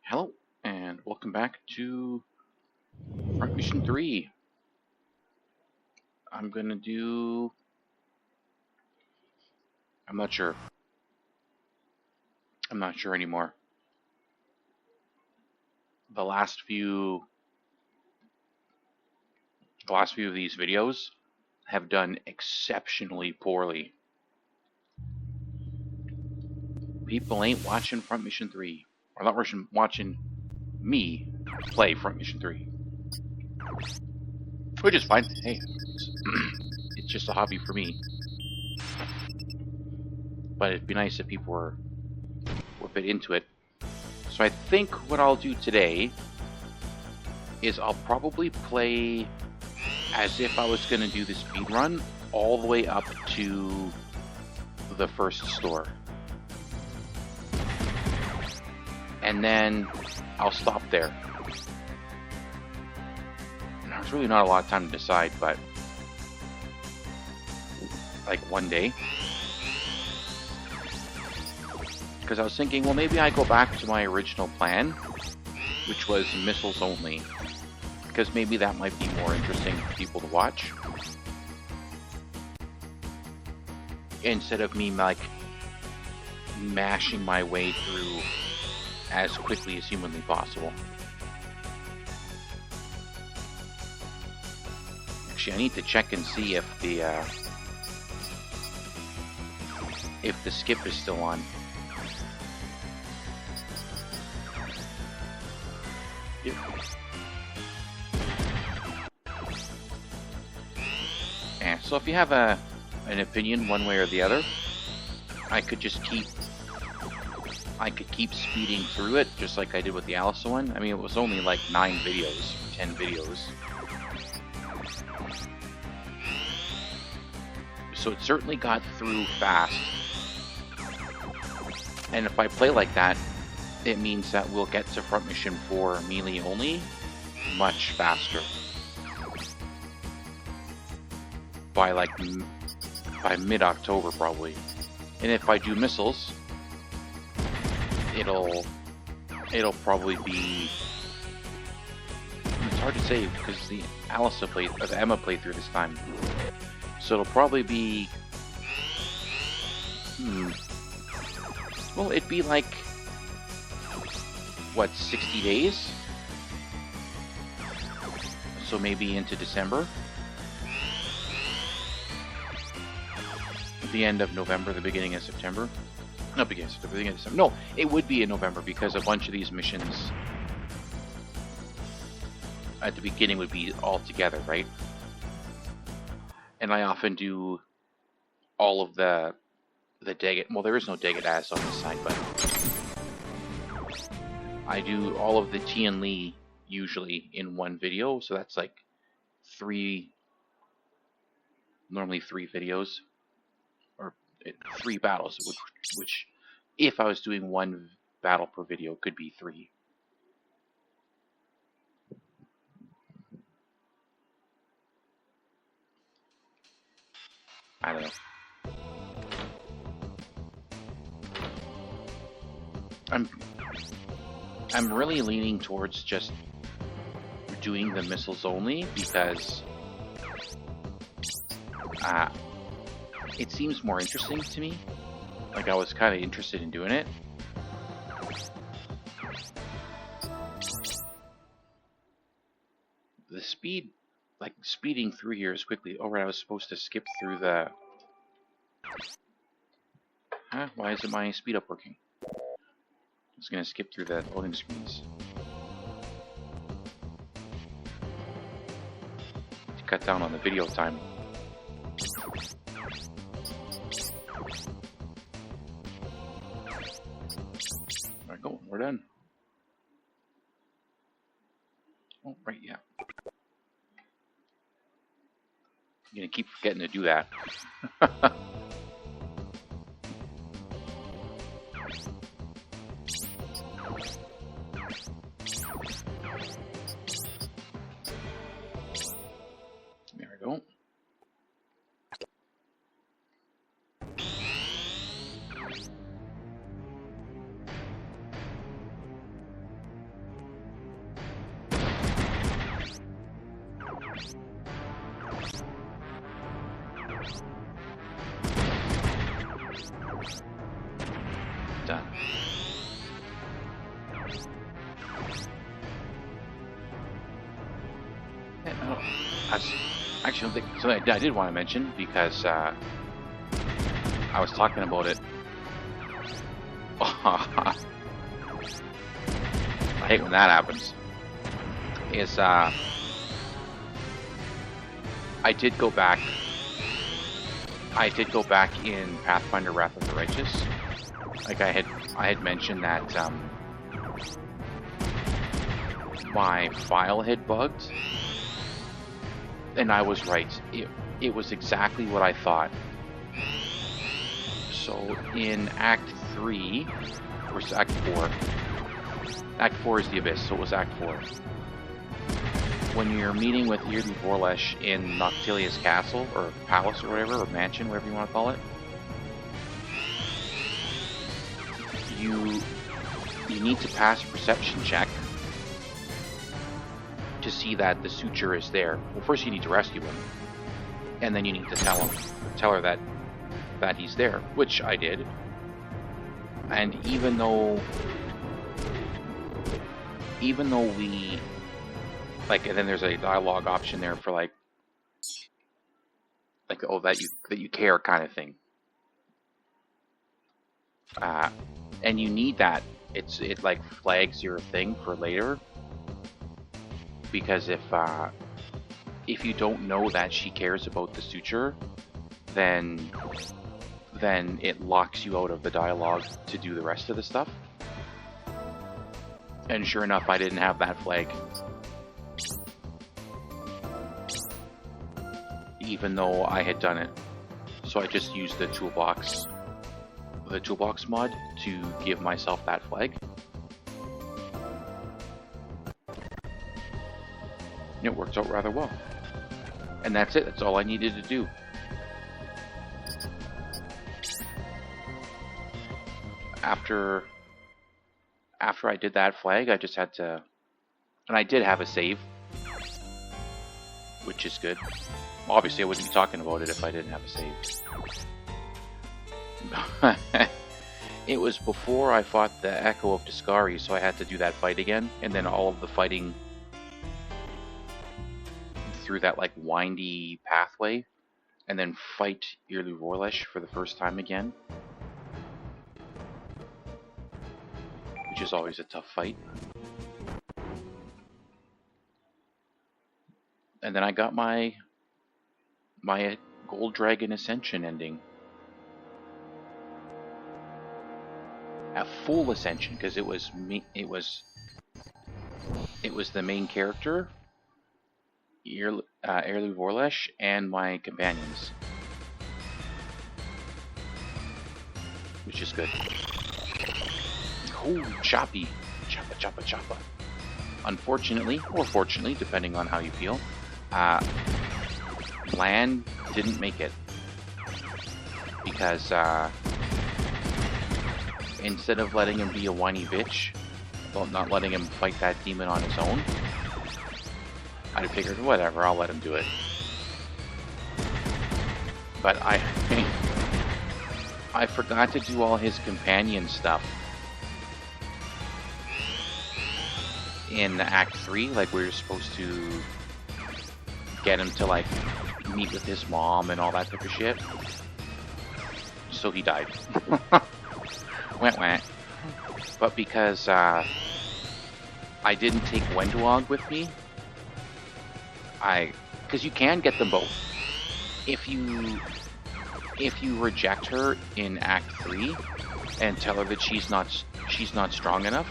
Hello, and welcome back to Front Mission 3. I'm gonna do... I'm not sure. I'm not sure anymore. The last few of these videos have done exceptionally poorly. People ain't watching Front Mission 3. Or not watching me play Front Mission 3. Which is fine. Hey, it's just a hobby for me. But it'd be nice if people were a bit into it. So I think what I'll do today is I'll probably play as if I was going to do the speed run all the way up to the first store. And then I'll stop there. There's really not a lot of time to decide, but like one day. Because I was thinking, well, maybe I go back to my original plan, which was missiles only. Because maybe that might be more interesting for people to watch. Instead of me, like, mashing my way through as quickly as humanly possible. Actually, I need to check and see if the skip is still on. Yep. And so if you have an opinion one way or the other, I could keep speeding through it just like I did with the Allison one. I mean, it was only like 9 videos, 10 videos. So it certainly got through fast. And if I play like that, it means that we'll get to Front Mission 4 melee only much faster. By mid-October probably. And if I do missiles, it'll probably be... It's hard to say because the Emma playthrough this time. So it'll probably be... Well, it'd be like... What, 60 days? So maybe into December? The end of November, the beginning of September? Not beginning of September, the beginning of December. No, it would be in November because a bunch of these missions at the beginning would be all together, right? And I often do all of the Daggett... Well, there is no Daggett ass on this side, but... I do all of the T and Lee usually in one video, so that's like normally three videos, or 3 battles, which if I was doing one battle per video, could be 3. I don't know. I'm really leaning towards just doing the missiles only because it seems more interesting to me. Like, I was kind of interested in doing it. The speed, like speeding through here is quickly. Oh, right, I was supposed to skip through the... Huh? Why isn't my speed up working? I was going to skip through the loading screens. To cut down on the video time. There we go, we're done. Oh, right, yeah. I'm going to keep forgetting to do that. That's actually something I did want to mention because I was talking about it. I hate when that happens. I did go back in Pathfinder Wrath of the Righteous. Like I had mentioned that my file had bugged, and I was right. It was exactly what I thought. So in Act 3, or Act 4, Act 4 is the Abyss, so it was Act 4. When you're meeting with Irdi Vorlesh in Noctilia's castle, or palace, or whatever, or mansion, whatever you want to call it, you need to pass a perception check to see that the suture is there. Well, first you need to rescue him, and then you need to tell her that he's there, which I did. And even though we like, and then there's a dialogue option there for like oh, that you care kind of thing. And you need that. It like flags your thing for later, because if you don't know that she cares about the suture, then it locks you out of the dialogue to do the rest of the stuff. And sure enough, I didn't have that flag, even though I had done it. So I just used the toolbox mod to give myself that flag. It worked out rather well. And that's it. That's all I needed to do. After I did that flag, I just had to... And I did have a save, which is good. Obviously, I wouldn't be talking about it if I didn't have a save. It was before I fought the Echo of Discari, so I had to do that fight again, and then all of the fighting through that like windy pathway, and then fight Irli Vorlesh for the first time again, which is always a tough fight. And then I got my Gold Dragon Ascension ending. A full ascension, because it was the main character, Irli Vorlesh, and my companions, which is good. Oh, choppy, choppa. Unfortunately, or fortunately, depending on how you feel, Lan didn't make it, because instead of letting him be a whiny bitch about not letting him fight that demon on his own, I figured, whatever, I'll let him do it. But I forgot to do all his companion stuff in Act 3, like we were supposed to get him to like meet with his mom and all that type of shit. So he died. Went. But because I didn't take Wenduog with me, because you can get them both. If you reject her in Act 3 and tell her that she's not strong enough,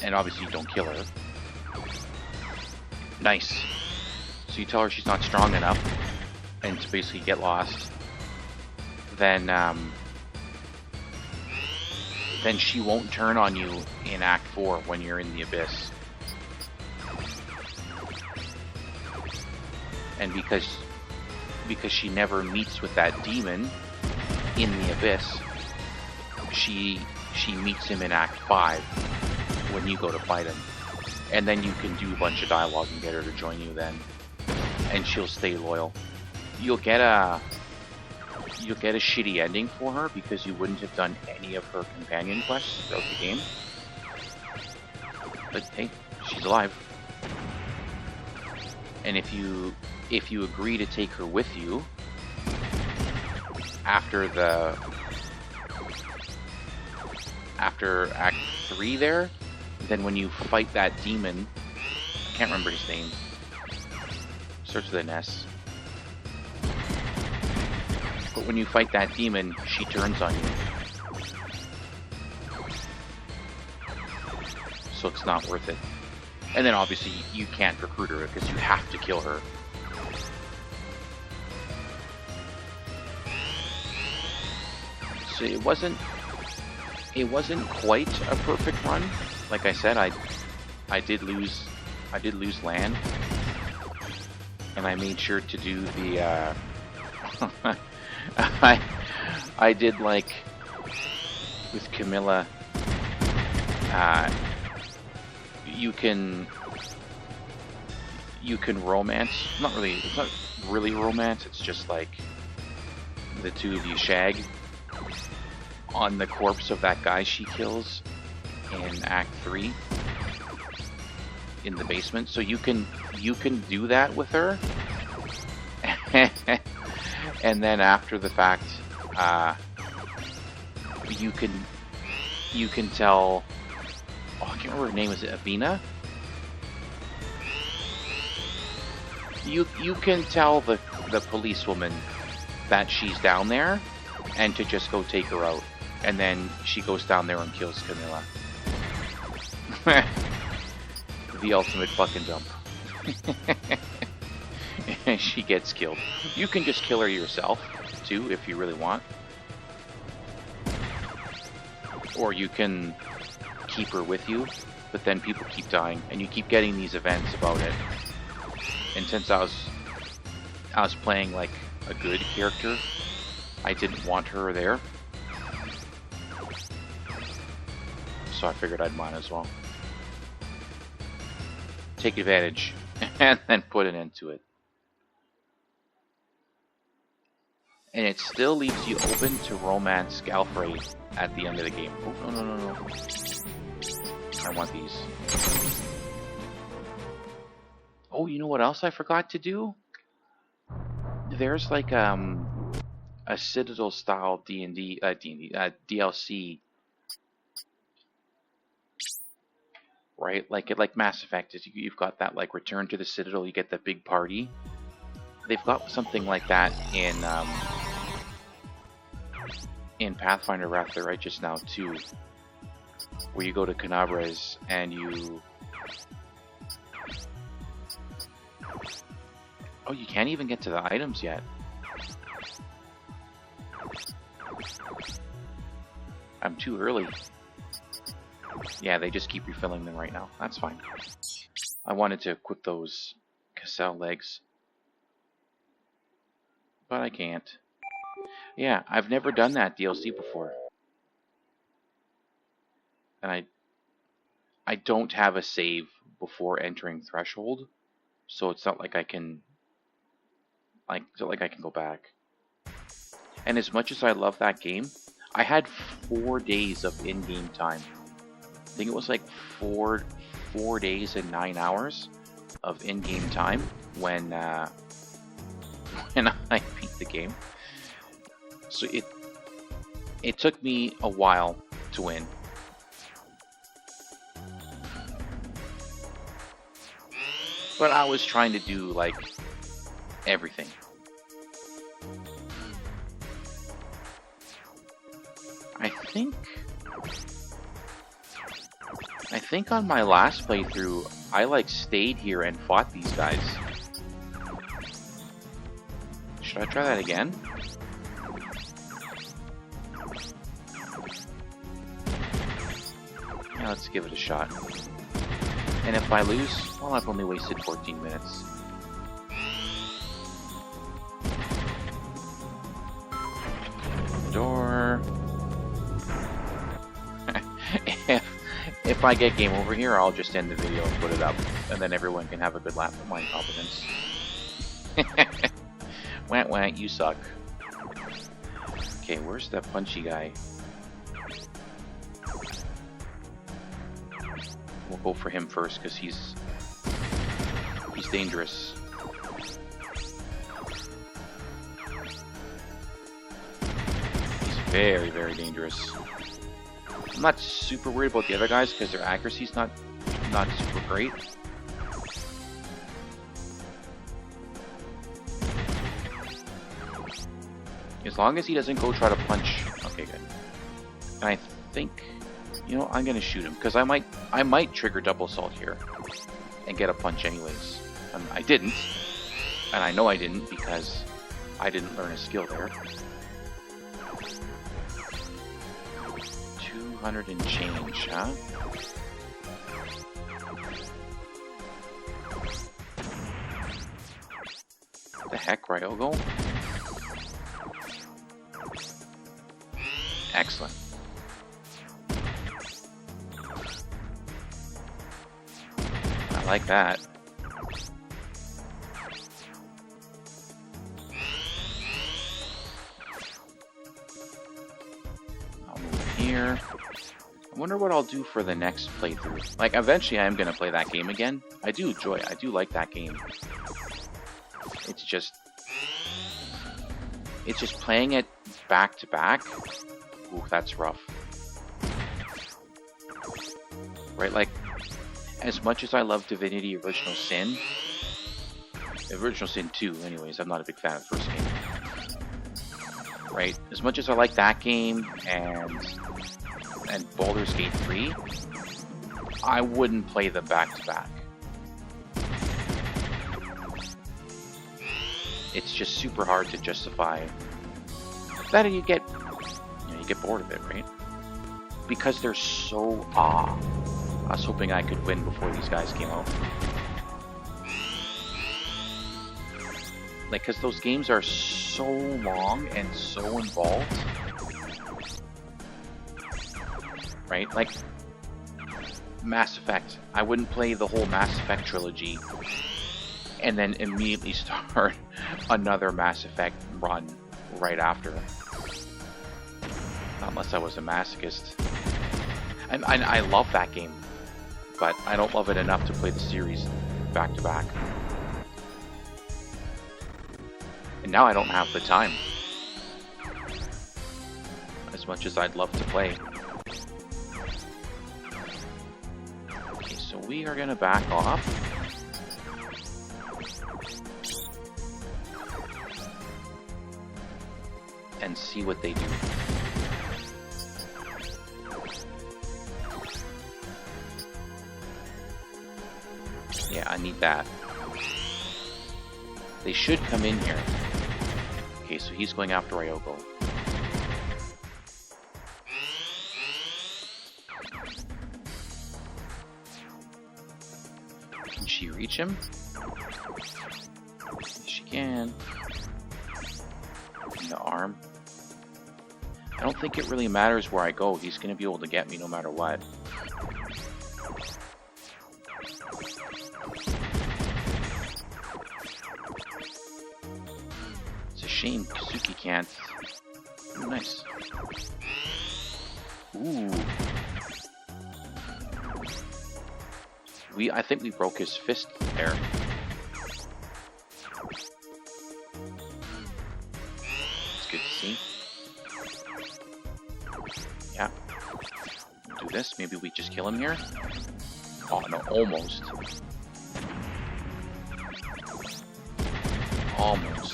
and obviously you don't kill her. Nice. So you tell her she's not strong enough, and to basically get lost, then she won't turn on you in Act 4 when you're in the Abyss. And because she never meets with that demon in the Abyss, she meets him in Act 5 when you go to fight him. And then you can do a bunch of dialogue and get her to join you then. And she'll stay loyal. You'll get a shitty ending for her because you wouldn't have done any of her companion quests throughout the game. But hey, she's alive. And if you agree to take her with you after Act 3 there, then when you fight that demon, I can't remember his name. Starts with an S. But when you fight that demon, she turns on you. So it's not worth it. And then obviously you can't recruit her because you have to kill her. So it wasn't quite a perfect run. Like I said, I did lose land, and I made sure to do the I did, like with Camilla, you can romance, it's not really romance, it's just like the two of you shag on the corpse of that guy she kills in Act 3 in the basement. So you can do that with her. And then after the fact, you can tell, oh, I can't remember her name, is it Avina? You can tell the policewoman that she's down there and to just go take her out. And then she goes down there and kills Camilla. The ultimate fucking dump. And she gets killed. You can just kill her yourself, too, if you really want. Or you can keep her with you, but then people keep dying, and you keep getting these events about it. And since I was playing like a good character, I didn't want her there. So I figured I'd might as well take advantage and then put an end to it. And it still leaves you open to romance Galfrey at the end of the game. Oh, no. I want these. Oh, you know what else I forgot to do? There's like a Citadel style DLC, right? Like Mass Effect, you've got that like Return to the Citadel, you get the big party. They've got something like that in Pathfinder Wrath of the Righteous now too, where you go to Canabres and you... Oh, you can't even get to the items yet. I'm too early. Yeah, they just keep refilling them right now. That's fine. I wanted to equip those Cassell legs, but I can't. Yeah, I've never done that DLC before. And I don't have a save before entering Threshold, so it's not like I can go back. And as much as I love that game, I had 4 days of in-game time. I think it was like 4 days and 9 hours of in-game time when I beat the game. So it took me a while to win. But I was trying to do like everything. I think on my last playthrough, I like stayed here and fought these guys. Should I try that again? Yeah, let's give it a shot. And if I lose, well, I've only wasted 14 minutes. Door. If I get game over here, I'll just end the video and put it up, and then everyone can have a good laugh at my incompetence. Want want, you suck. Okay, where's that punchy guy? We'll go for him first, because he's dangerous. very, very dangerous. I'm not super worried about the other guys because their accuracy's not super great. As long as he doesn't go try to punch. Okay, good. And I think, you know, I'm gonna shoot him because I might trigger double assault here and get a punch anyways. I didn't, and I know I didn't because I didn't learn a skill there. 200 and change, huh? What the heck, Ryogo? Excellent. I like that. I'll move here. I wonder what I'll do for the next playthrough. Like, eventually I am going to play that game again. I do like that game. It's just playing it back to back. Ooh, that's rough. Right, like, as much as I love Divinity Original Sin 2 anyways, I'm not a big fan of the first game. Right, as much as I like that game and Baldur's Gate 3, I wouldn't play them back to back. It's just super hard to justify that, and you get bored of it, right? Because they're so I was hoping I could win before these guys came out. Like, because those games are so long and so involved. Right? Like, Mass Effect. I wouldn't play the whole Mass Effect trilogy and then immediately start another Mass Effect run right after. Unless I was a masochist. And I love that game, but I don't love it enough to play the series back to back. And now I don't have the time. As much as I'd love to play. Okay, so we are going to back off. And see what they do. Yeah, I need that. They should come in here. Okay, so he's going after Ryogo. Can she reach him? Yes, she can. In the arm. I don't think it really matters where I go. He's going to be able to get me no matter what. Shame Kazuki can't. Ooh, nice. Ooh. I think we broke his fist there. It's good to see. Yeah. Do this. Maybe we just kill him here. Oh no, almost. Almost.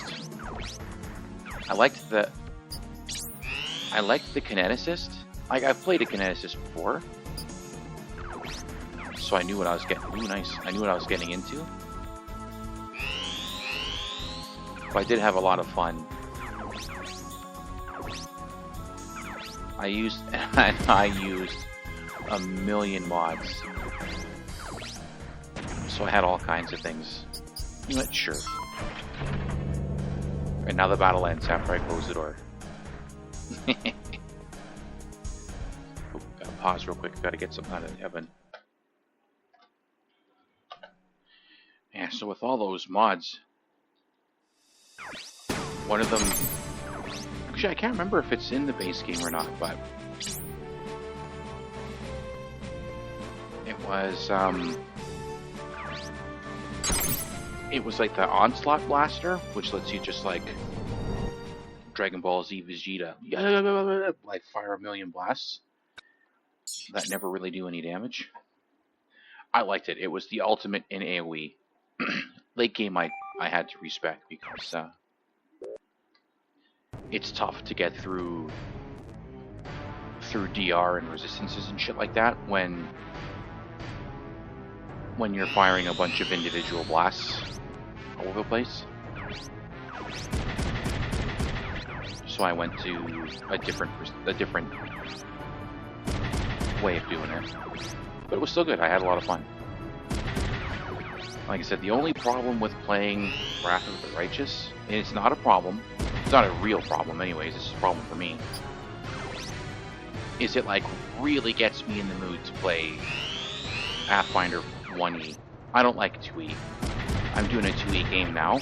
I liked the kineticist. Like, I've played a kineticist before, so I knew what I was getting. Ooh, nice! I knew what I was getting into. But I did have a lot of fun. I used a million mods, so I had all kinds of things. You know what? Sure. And now the battle ends after I close the door. Oh, gotta pause real quick. Gotta get something out of the oven. Yeah, so with all those mods, one of them... Actually, I can't remember if it's in the base game or not, but... It was like the Onslaught Blaster, which lets you just like Dragon Ball Z Vegeta, like fire a million blasts that never really do any damage. I liked it. It was the ultimate in AoE. Late game, I had to respect because it's tough to get through DR and resistances and shit like that when you're firing a bunch of individual blasts all over the place. So I went to a different way of doing it, but it was still good. I had a lot of fun. Like I said, the only problem with playing Wrath of the Righteous, and it's not a problem, it's not a real problem anyways, it's a problem for me, is it like really gets me in the mood to play Pathfinder 1E. I don't like 2E. I'm doing a 2E game now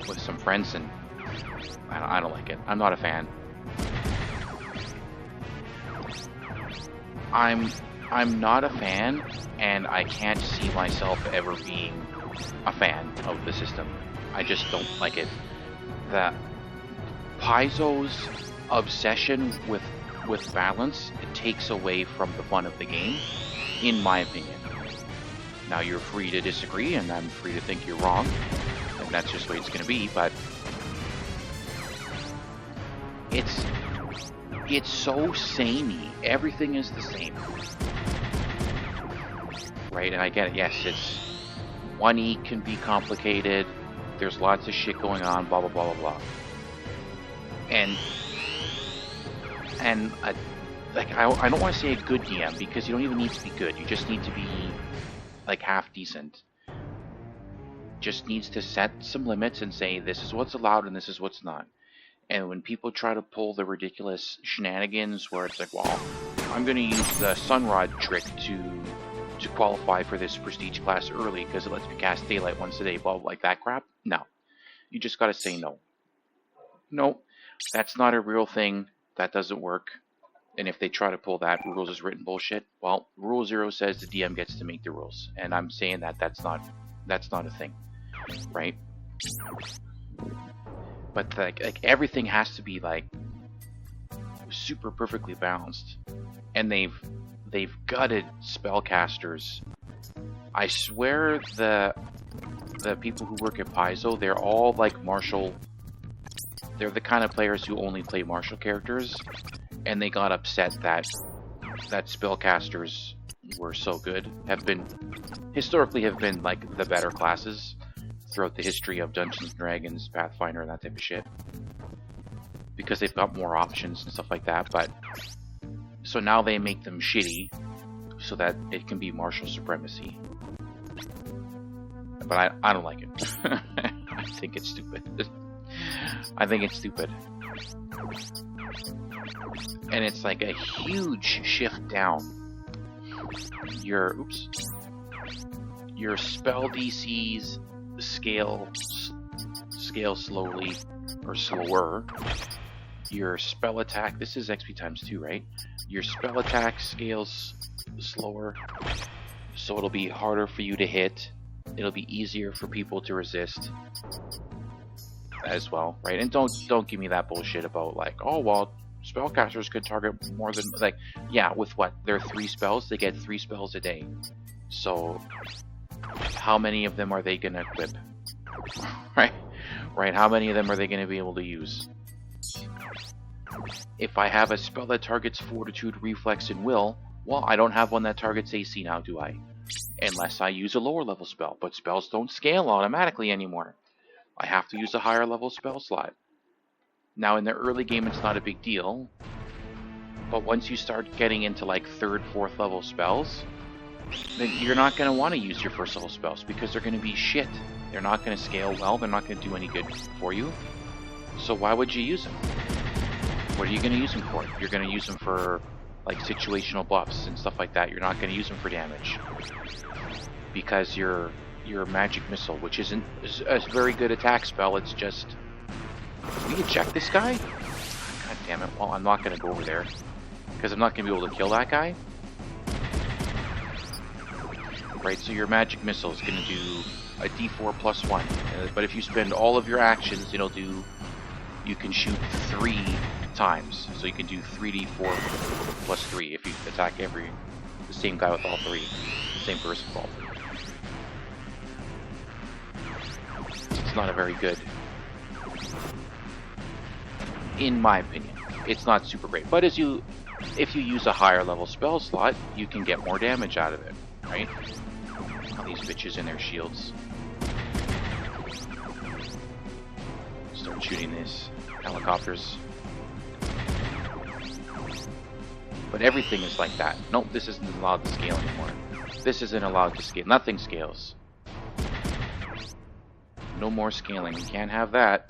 with some friends and I don't like it. I'm not a fan. I'm not a fan, and I can't see myself ever being a fan of the system. I just don't like it. That Paizo's obsession with balance, it takes away from the fun of the game, in my opinion. Now you're free to disagree, and I'm free to think you're wrong, and that's just the way it's going to be, but it's so samey. Everything is the same. Right? And I get it. Yes, it's 1E can be complicated. There's lots of shit going on, blah, blah, blah, blah, blah. And I don't want to say a good DM, because you don't even need to be good. You just need to be like half decent. Just needs to set some limits and say this is what's allowed and this is what's not. And when people try to pull the ridiculous shenanigans where it's like, well, I'm going to use the Sunrod trick to qualify for this prestige class early because it lets me cast daylight once a day, blah, blah, like that crap. No. You just got to say no. No, that's not a real thing. That doesn't work. And if they try to pull that rules as written bullshit, well, Rule 0 says the DM gets to make the rules. And I'm saying that that's not a thing. Right? But like everything has to be like super perfectly balanced, and they've gutted spellcasters. I swear the people who work at Paizo, they're all like martial. They're the kind of players who only play martial characters, and they got upset that spellcasters were so good. Historically have been like the better classes throughout the history of Dungeons & Dragons, Pathfinder, and that type of shit. Because they've got more options and stuff like that, but... So now they make them shitty, so that it can be martial supremacy. But I don't like it. I think it's stupid. I think it's stupid. And it's like a huge shift down. Your spell DCs scale slowly or slower. Your spell attack, this is XP times 2, right? Your spell attack scales slower, so it'll be harder for you to hit. It'll be easier for people to resist as well, right? And don't give me that bullshit about like, oh well, spellcasters could target more than, like, yeah, with what? There are 3 spells, they get 3 spells a day. So how many of them are they gonna equip? Right? How many of them are they gonna be able to use? If I have a spell that targets Fortitude, Reflex, and Will, well, I don't have one that targets AC now, do I? Unless I use a lower level spell, but spells don't scale automatically anymore. I have to use a higher level spell slot. Now, in the early game, it's not a big deal, but once you start getting into like 3rd, 4th level spells, then you're not going to want to use your first level spells because they're going to be shit. They're not going to scale well, they're not going to do any good for you. So why would you use them? What are you going to use them for? You're going to use them for like situational buffs and stuff like that. You're not going to use them for damage. Because your magic missile, which isn't a very good attack spell, it's just... Can we eject this guy? God damn it. Well, I'm not going to go over there. Because I'm not going to be able to kill that guy. Right, so your magic missile is going to do a d4 plus 1. But if you spend all of your actions, it'll do you can shoot 3 times. So you can do 3d4 plus 3 if you attack the same guy with all 3. The same person with all 3. It's not a very good, in my opinion. It's not super great. But if you use a higher level spell slot, you can get more damage out of it, right? All these bitches in their shields. Start shooting these helicopters. But everything is like that. Nope, this isn't allowed to scale anymore. This isn't allowed to scale. Nothing scales. No more scaling. We can't have that.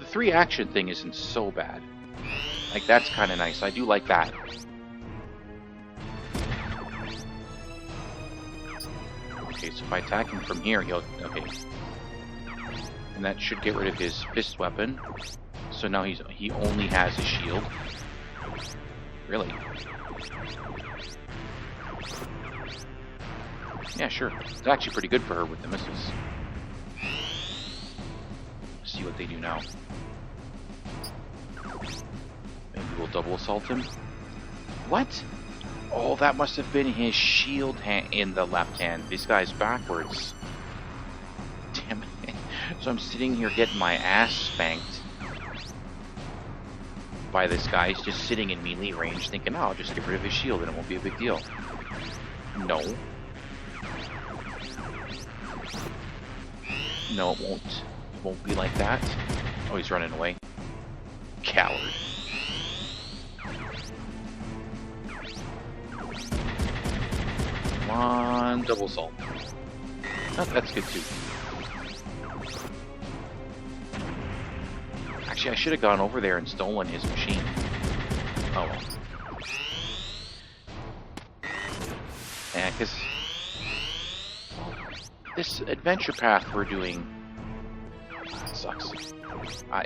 The 3 action thing isn't so bad. Like, that's kind of nice. I do like that. Okay, so if I attack him from here, he'll... Okay. And that should get rid of his fist weapon. So now he only has a shield. Really? Yeah, sure. It's actually pretty good for her with the missiles. Let's see what they do now. Maybe we'll double assault him. What? Oh, that must have been his shield hand in the left hand. This guy's backwards. Damn it. So I'm sitting here getting my ass spanked by this guy. He's just sitting in melee range thinking, oh, I'll just get rid of his shield and it won't be a big deal. No. No, it won't. It won't be like that. Oh, he's running away. Coward. Come on, double assault. Oh, that's good too. Actually, I should have gone over there and stolen his machine. Oh well. Yeah, because this adventure path we're doing sucks.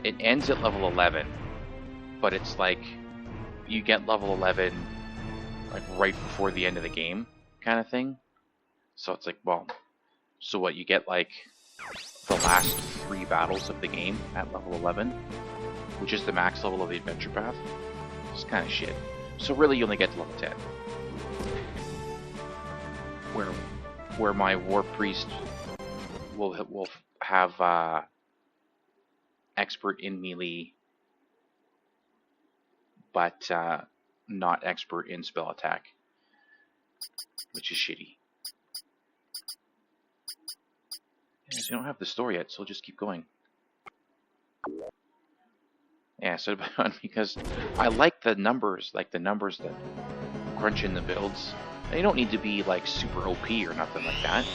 It ends at level 11, but it's like you get level 11 like right before the end of the game, kind of thing. So it's like, well, so what? You get like the last 3 battles of the game at level 11, which is the max level of the adventure path. It's kind of shit. So really, you only get to level 10, where my war priest will have expert in melee, but not expert in spell attack, which is shitty. And we don't have the story yet, so we'll just keep going. Yeah, so because I like the numbers, that crunch in the builds. They don't need to be like super OP or nothing like that.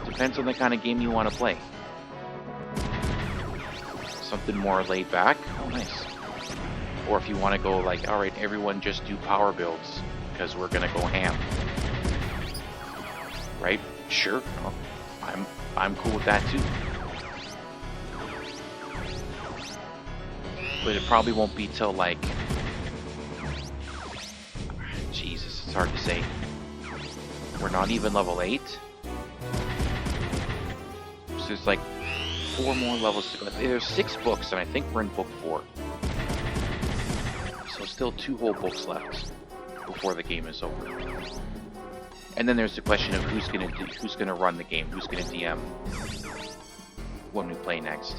Depends on the kind of game you want to play. Something more laid back, oh nice. Or if you want to go like, alright, everyone just do power builds, because we're gonna go ham. Right? Sure. Well, I'm cool with that too. But it probably won't be till like... Jesus, it's hard to say. We're not even level 8. So there's like 4 more levels to go. There's 6 books, and I think we're in book 4. So still 2 whole books left before the game is over. And then there's the question of who's gonna run the game, who's gonna DM when we play next.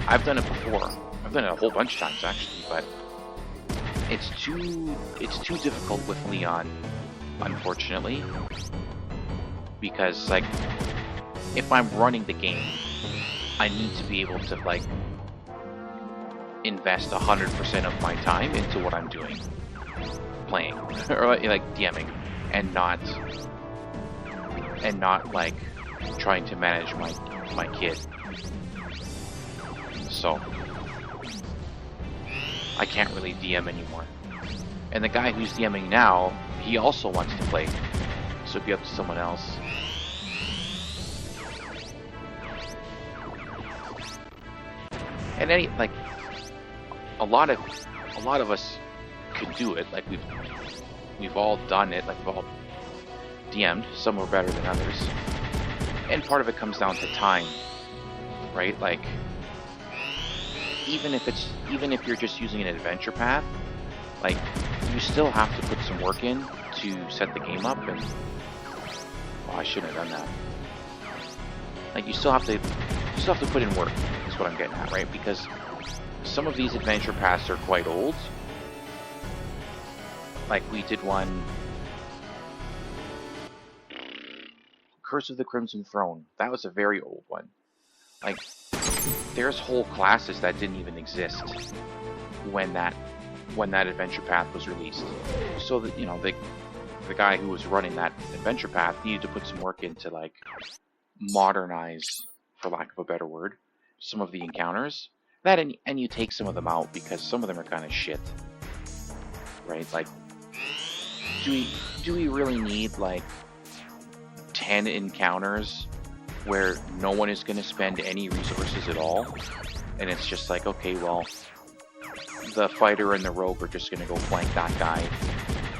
I've done it before. I've done it a whole bunch of times actually, but it's too difficult with Leon, unfortunately. Because like, if I'm running the game, I need to be able to like invest 100% of my time into what I'm doing, playing or like DMing, and not like trying to manage my kid. So I can't really DM anymore. And the guy who's DMing now, he also wants to play, so it'd be up to someone else. And a lot of us could do it. Like we've all done it. Like we've all DM'd. Some were better than others. And part of it comes down to time, right? Like, even if you're just using an adventure path, like, you still have to put some work in to set the game up, and I shouldn't have done that. Like, you still have to put in work, is what I'm getting at, right? Because some of these adventure paths are quite old. Like, we did one, Curse of the Crimson Throne. That was a very old one. Like, there's whole classes that didn't even exist when that adventure path was released. So that, you know, the guy who was running that adventure path needed to put some work into, like, modernize, for lack of a better word, some of the encounters. That, and you take some of them out because some of them are kind of shit, right? Like, do we really need, like, 10 encounters where no one is going to spend any resources at all? And it's just like, okay, well, the fighter and the rogue are just going to go flank that guy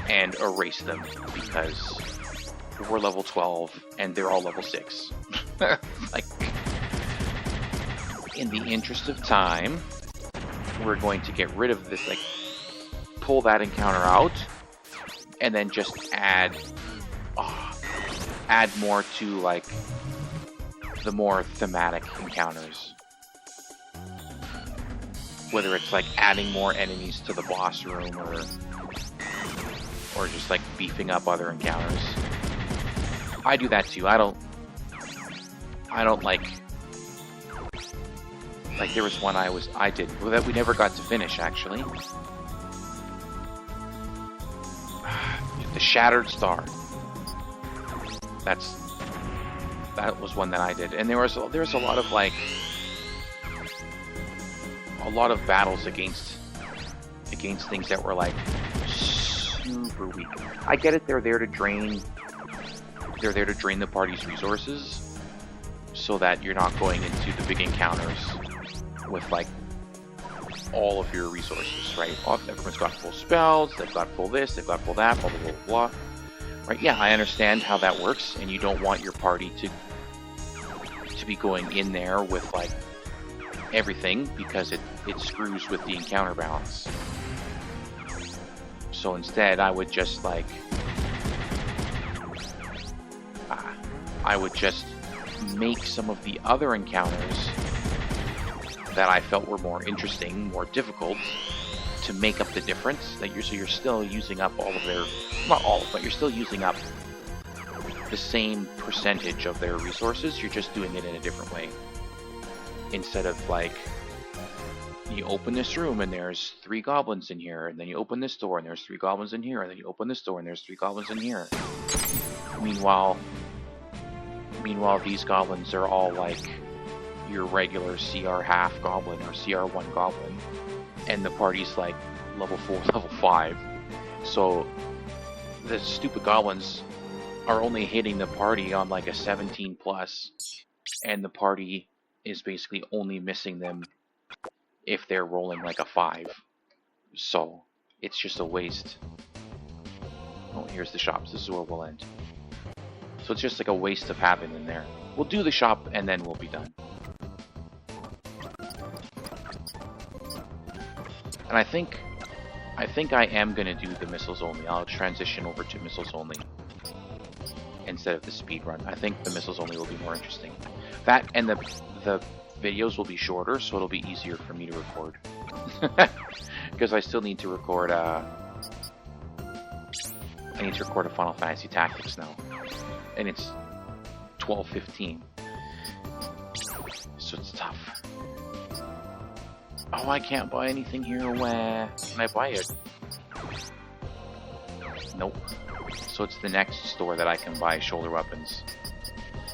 and erase them because we're level 12 and they're all level 6. Like, in the interest of time, we're going to get rid of this, like, pull that encounter out, and then just add more to, like, the more thematic encounters. Whether it's, like, adding more enemies to the boss room, or just, like, beefing up other encounters. I do that too. I don't like there was one I did that we never got to finish, actually. The Shattered Star. That was one that I did, and there was a lot of, like, a lot of battles against things that were, like, super weak. I get it; they're there to drain the party's resources, so that you're not going into the big encounters with, like, all of your resources, right? Everyone's got full spells, they've got full this, they've got full that, blah blah blah blah. Right? Yeah, I understand how that works, and you don't want your party to be going in there with, like, everything, because it screws with the encounter balance. So instead, I would just, like, make some of the other encounters that I felt were more interesting, more difficult, to make up the difference. So you're still using up all of their, not all, but you're still using up the same percentage of their resources. You're just doing it in a different way. Instead of, like, you open this room and there's 3 goblins in here, and then you open this door and there's 3 goblins in here, and then you open this door and there's 3 goblins in here. Meanwhile, these goblins are all, like, your regular CR half goblin or CR1 goblin, and the party's, like, level 4, level 5. So the stupid goblins are only hitting the party on, like, a 17 plus, and the party is basically only missing them if they're rolling, like, a 5. So it's just a waste. Oh, here's the shops. This is where we'll end. So it's just like a waste of having them there. We'll do the shop and then we'll be done. And I think I am gonna do the missiles only. I'll transition over to missiles only instead of the speed run. I think the missiles only will be more interesting. That, and the videos will be shorter, so it'll be easier for me to record. Because I still need to record I need to record a Final Fantasy Tactics now. And it's 12:15. So it's tough. Oh, I can't buy anything here. Where can I buy it? Nope. So it's the next store that I can buy shoulder weapons.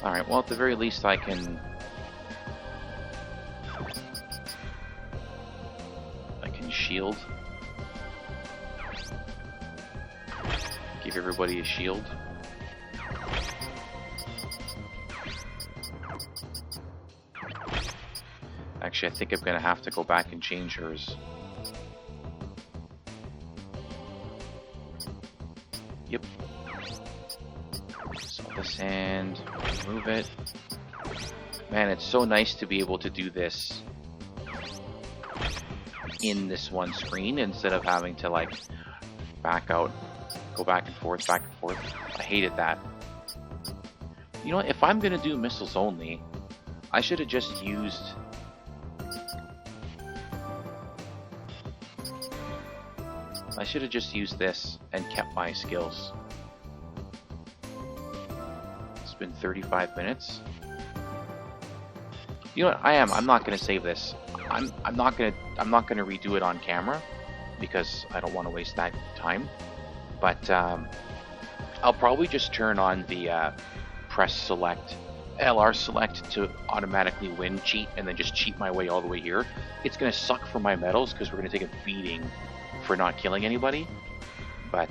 Alright, well, at the very least I can shield. Give everybody a shield. Actually, I think I'm gonna have to go back and change hers. Yep. So this hand, remove it. Man, it's so nice to be able to do this in this one screen instead of having to like back out, go back and forth, back and forth. I hated that. You know what, if I'm gonna do missiles only, I should have just used... this and kept my skills. It's been 35 minutes. You know what? I'm not gonna save this. I'm not gonna redo it on camera because I don't want to waste that time. But I'll probably just turn on the press select, LR select to automatically win cheat, and then just cheat my way all the way here. It's gonna suck for my medals because we're gonna take a beating for not killing anybody. But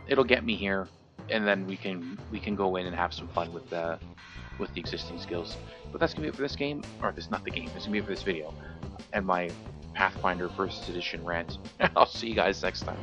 it'll get me here, and then we can go in and have some fun with the existing skills. But that's gonna be it for this game, or this not the game. That's gonna be it for this video, and my Pathfinder First Edition rant. I'll see you guys next time.